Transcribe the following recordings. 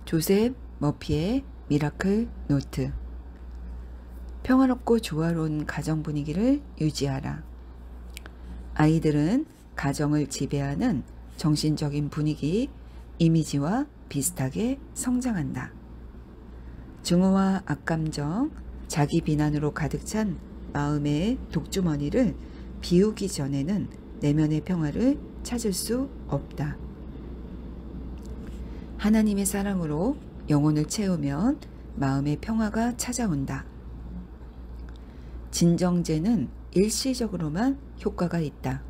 조셉 머피의 미라클 노트. 평화롭고 조화로운 가정 분위기를 유지하라. 아이들은 가정을 지배하는 정신적인 분위기, 이미지와 비슷하게 성장한다. 증오와 악감정, 자기 비난으로 가득 찬 마음의 독주머니를 비우기 전에는 내면의 평화를 찾을 수 없다. 하나님의 사랑으로 영혼을 채우면 마음의 평화가 찾아온다. 진정제는 일시적으로만 효과가 있다.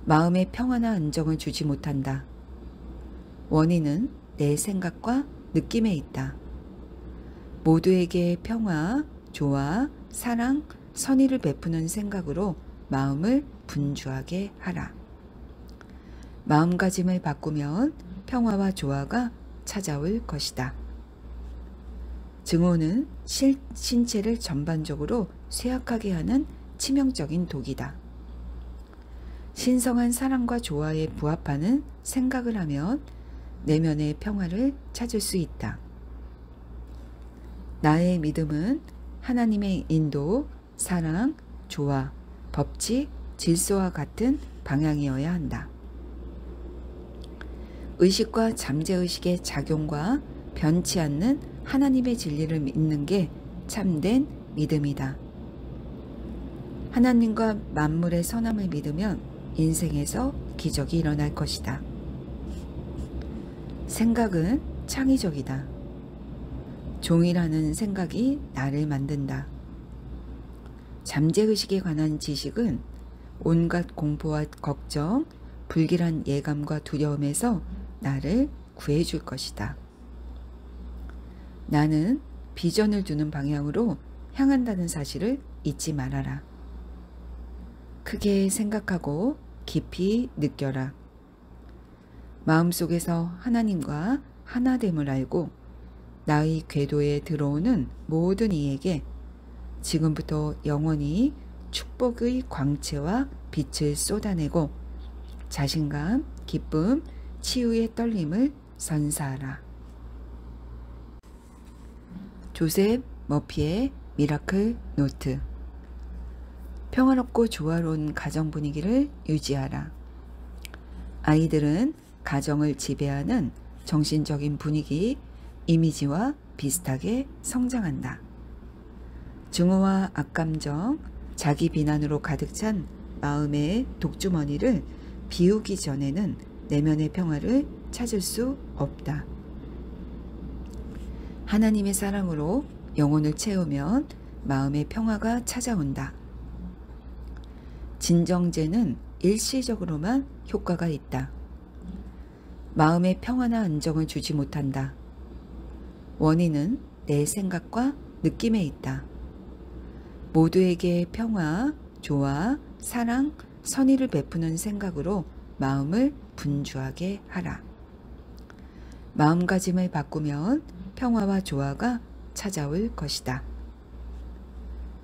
마음의 평화나 안정을 주지 못한다. 원인은 내 생각과 느낌에 있다. 모두에게 평화, 조화, 사랑, 선의를 베푸는 생각으로 마음을 분주하게 하라. 마음가짐을 바꾸면 평화와 조화가 찾아올 것이다. 증오는 신체를 전반적으로 쇠약하게 하는 치명적인 독이다. 신성한 사랑과 조화에 부합하는 생각을 하면 내면의 평화를 찾을 수 있다. 나의 믿음은 하나님의 인도, 사랑, 조화, 법칙, 질서와 같은 방향이어야 한다. 의식과 잠재의식의 작용과 변치 않는 하나님의 진리를 믿는 게 참된 믿음이다. 하나님과 만물의 선함을 믿으면 인생에서 기적이 일어날 것이다. 생각은 창의적이다. 종이라는 생각이 나를 만든다. 잠재의식에 관한 지식은 온갖 공포와 걱정, 불길한 예감과 두려움에서 나를 구해줄 것이다. 나는 비전을 두는 방향으로 향한다는 사실을 잊지 말아라. 크게 생각하고 깊이 느껴라. 마음속에서 하나님과 하나됨을 알고 나의 궤도에 들어오는 모든 이에게 지금부터 영원히 축복의 광채와 빛을 쏟아내고 자신감, 기쁨, 치유의 떨림을 선사하라. 조셉 머피의 미라클 노트. 평화롭고 조화로운 가정 분위기를 유지하라. 아이들은 가정을 지배하는 정신적인 분위기, 이미지와 비슷하게 성장한다. 증오와 악감정, 자기 비난으로 가득 찬 마음의 독주머니를 비우기 전에는 내면의 평화를 찾을 수 없다. 하나님의 사랑으로 영혼을 채우면 마음의 평화가 찾아온다. 진정제는 일시적으로만 효과가 있다. 마음의 평화나 안정을 주지 못한다. 원인은 내 생각과 느낌에 있다. 모두에게 평화, 조화, 사랑, 선의를 베푸는 생각으로 마음을 분주하게 하라. 마음가짐을 바꾸면 평화와 조화가 찾아올 것이다.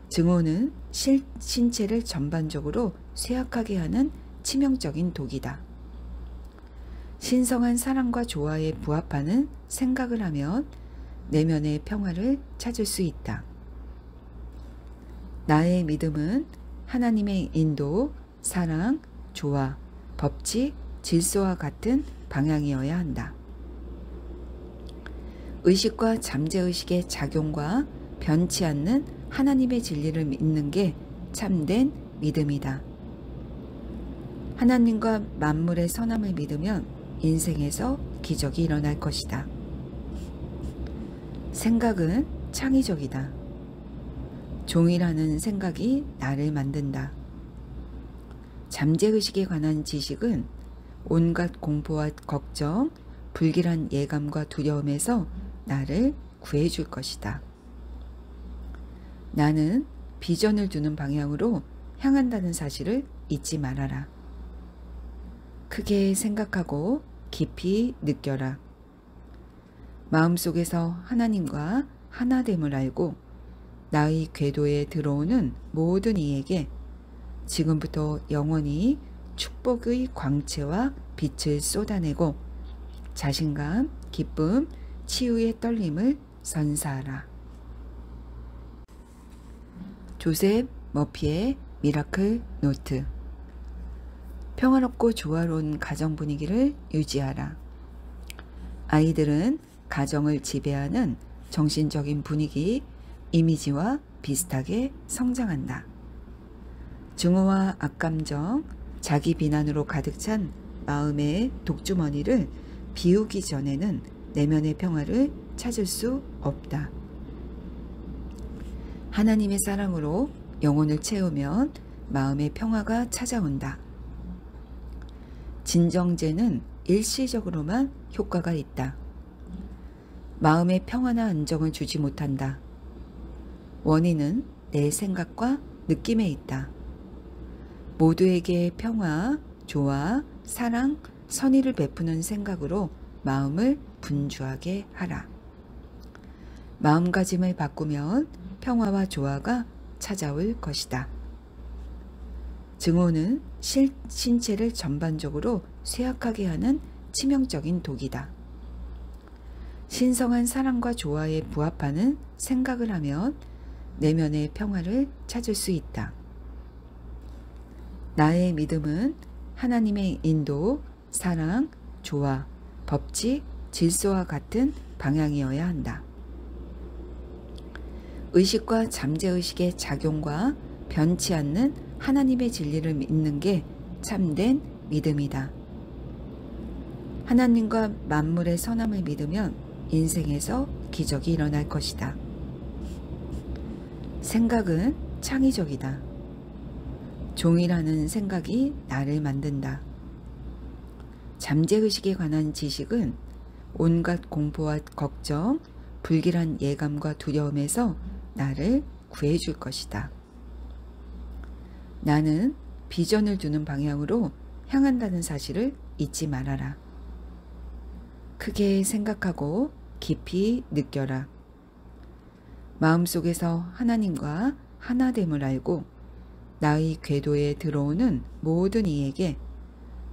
증오는 신체를 전반적으로 쇠약하게 하는 치명적인 독이다. 신성한 사랑과 조화에 부합하는 생각을 하면 내면의 평화를 찾을 수 있다. 나의 믿음은 하나님의 인도, 사랑, 조화, 법칙, 질서와 같은 방향이어야 한다. 의식과 잠재의식의 작용과 변치 않는 하나님의 진리를 믿는 게 참된 믿음이다. 하나님과 만물의 선함을 믿으면 인생에서 기적이 일어날 것이다. 생각은 창의적이다. 종이라는 생각이 나를 만든다. 잠재의식에 관한 지식은 온갖 공포와 걱정, 불길한 예감과 두려움에서 나를 구해줄 것이다. 나는 비전을 두는 방향으로 향한다는 사실을 잊지 말아라. 크게 생각하고 깊이 느껴라. 마음속에서 하나님과 하나됨을 알고 나의 궤도에 들어오는 모든 이에게 지금부터 영원히 축복의 광채와 빛을 쏟아내고 자신감, 기쁨, 치유의 떨림을 선사하라. 조셉 머피의 미라클 노트. 평화롭고 조화로운 가정 분위기를 유지하라. 아이들은 가정을 지배하는 정신적인 분위기, 이미지와 비슷하게 성장한다. 증오와 악감정, 자기 비난으로 가득 찬 마음의 독주머니를 비우기 전에는 내면의 평화를 찾을 수 없다. 하나님의 사랑으로 영혼을 채우면 마음의 평화가 찾아온다. 진정제는 일시적으로만 효과가 있다. 마음의 평화나 안정을 주지 못한다. 원인은 내 생각과 느낌에 있다. 모두에게 평화, 조화, 사랑, 선의를 베푸는 생각으로 마음을 분주하게 하라. 마음가짐을 바꾸면 평화와 조화가 찾아올 것이다. 증오는 신체를 전반적으로 쇠약하게 하는 치명적인 독이다. 신성한 사랑과 조화에 부합하는 생각을 하면 내면의 평화를 찾을 수 있다. 나의 믿음은 하나님의 인도, 사랑, 조화, 법칙, 질서와 같은 방향이어야 한다. 의식과 잠재의식의 작용과 변치 않는 하나님의 진리를 믿는 게 참된 믿음이다. 하나님과 만물의 선함을 믿으면 인생에서 기적이 일어날 것이다. 생각은 창의적이다. 종이라는 생각이 나를 만든다. 잠재의식에 관한 지식은 온갖 공포와 걱정, 불길한 예감과 두려움에서 나를 구해줄 것이다. 나는 비전을 두는 방향으로 향한다는 사실을 잊지 말아라. 크게 생각하고 깊이 느껴라. 마음속에서 하나님과 하나됨을 알고 나의 궤도에 들어오는 모든 이에게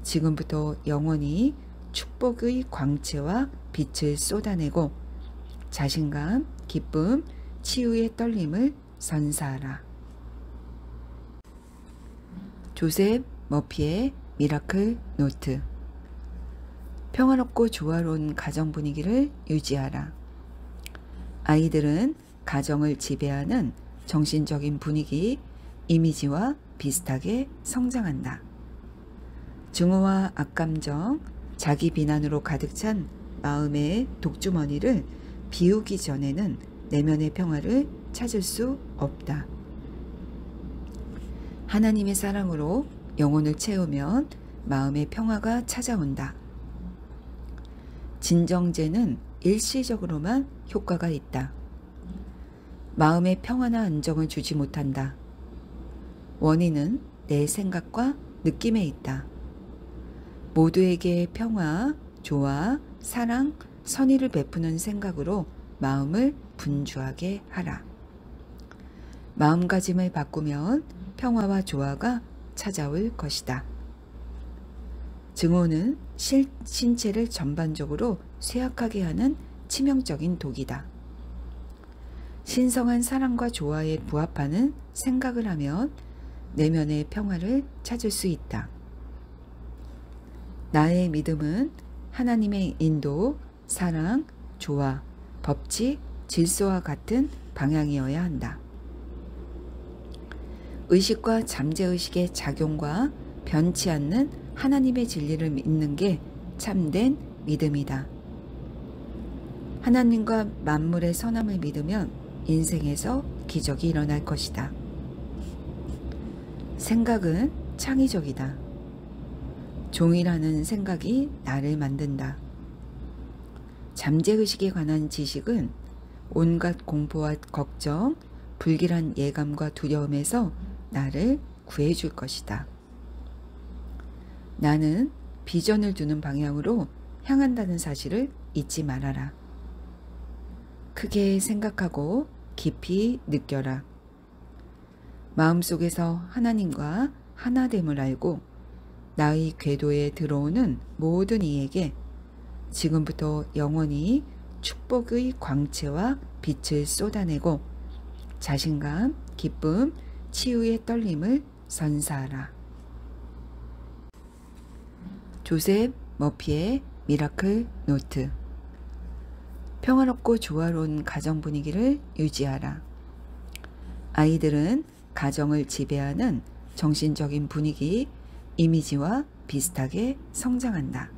지금부터 영원히 축복의 광채와 빛을 쏟아내고 자신감, 기쁨, 치유의 떨림을 선사하라. 조셉 머피의 미라클 노트. 평화롭고 조화로운 가정 분위기를 유지하라. 아이들은 가정을 지배하는 정신적인 분위기, 이미지와 비슷하게 성장한다. 증오와 악감정, 자기 비난으로 가득 찬 마음의 독주머니를 비우기 전에는 내면의 평화를 찾을 수 없다. 하나님의 사랑으로 영혼을 채우면 마음의 평화가 찾아온다. 진정제는 일시적으로만 효과가 있다. 마음의 평화나 안정을 주지 못한다. 원인은 내 생각과 느낌에 있다. 모두에게 평화, 조화, 사랑, 선의를 베푸는 생각으로 마음을 분주하게 하라. 마음가짐을 바꾸면 평화와 조화가 찾아올 것이다. 증오는 신체를 전반적으로 쇠약하게 하는 치명적인 독이다. 신성한 사랑과 조화에 부합하는 생각을 하면 내면의 평화를 찾을 수 있다. 나의 믿음은 하나님의 인도, 사랑, 조화, 법칙, 질서와 같은 방향이어야 한다. 의식과 잠재의식의 작용과 변치 않는 하나님의 진리를 믿는 게 참된 믿음이다. 하나님과 만물의 선함을 믿으면 인생에서 기적이 일어날 것이다. 생각은 창의적이다. 종이라는 생각이 나를 만든다. 잠재의식에 관한 지식은 온갖 공포와 걱정, 불길한 예감과 두려움에서 나를 구해줄 것이다. 나는 비전을 두는 방향으로 향한다는 사실을 잊지 말아라. 크게 생각하고 깊이 느껴라. 마음속에서 하나님과 하나됨을 알고 나의 궤도에 들어오는 모든 이에게 지금부터 영원히 축복의 광채와 빛을 쏟아내고 자신감, 기쁨, 치유의 떨림을 선사하라. 조셉 머피의 미라클 노트. 평화롭고 조화로운 가정 분위기를 유지하라. 아이들은 가정을 지배하는 정신적인 분위기, 이미지와 비슷하게 성장한다.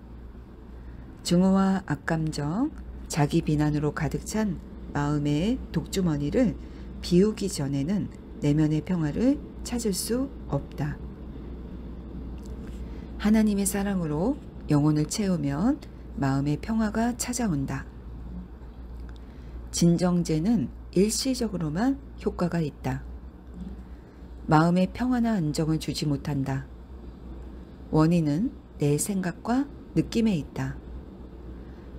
증오와 악감정, 자기 비난으로 가득 찬 마음의 독주머니를 비우기 전에는 내면의 평화를 찾을 수 없다. 하나님의 사랑으로 영혼을 채우면 마음의 평화가 찾아온다. 진정제는 일시적으로만 효과가 있다. 마음의 평화나 안정을 주지 못한다. 원인은 내 생각과 느낌에 있다.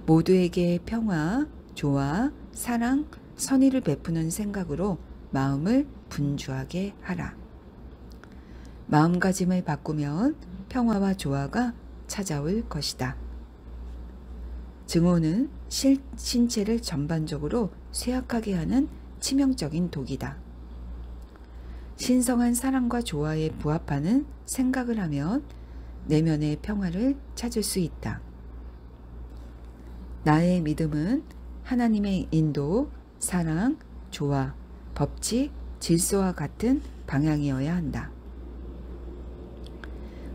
모두에게 평화, 조화, 사랑, 선의를 베푸는 생각으로 마음을 분주하게 하라. 마음가짐을 바꾸면 평화와 조화가 찾아올 것이다. 증오는 신체를 전반적으로 쇠약하게 하는 치명적인 독이다. 신성한 사랑과 조화에 부합하는 생각을 하면 내면의 평화를 찾을 수 있다. 나의 믿음은 하나님의 인도, 사랑, 조화, 법칙, 질서와 같은 방향이어야 한다.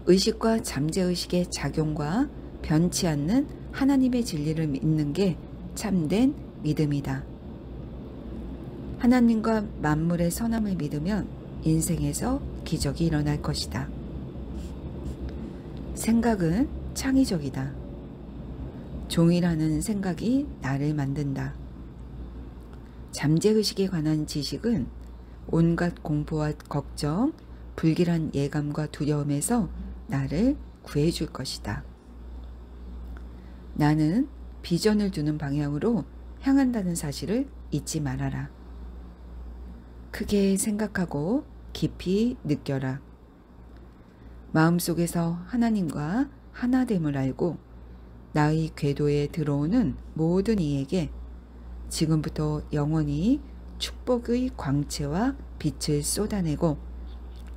의식과 잠재의식의 작용과 변치 않는 하나님의 진리를 믿는 게 참된 믿음이다. 하나님과 만물의 선함을 믿으면 인생에서 기적이 일어날 것이다. 생각은 창의적이다. 종이라는 생각이 나를 만든다. 잠재의식에 관한 지식은 온갖 공포와 걱정, 불길한 예감과 두려움에서 나를 구해줄 것이다. 나는 비전을 두는 방향으로 향한다는 사실을 잊지 말아라. 크게 생각하고 깊이 느껴라. 마음속에서 하나님과 하나됨을 알고 나의 궤도에 들어오는 모든 이에게 지금부터 영원히 축복의 광채와 빛을 쏟아내고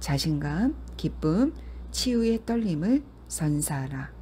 자신감, 기쁨, 치유의 떨림을 선사하라.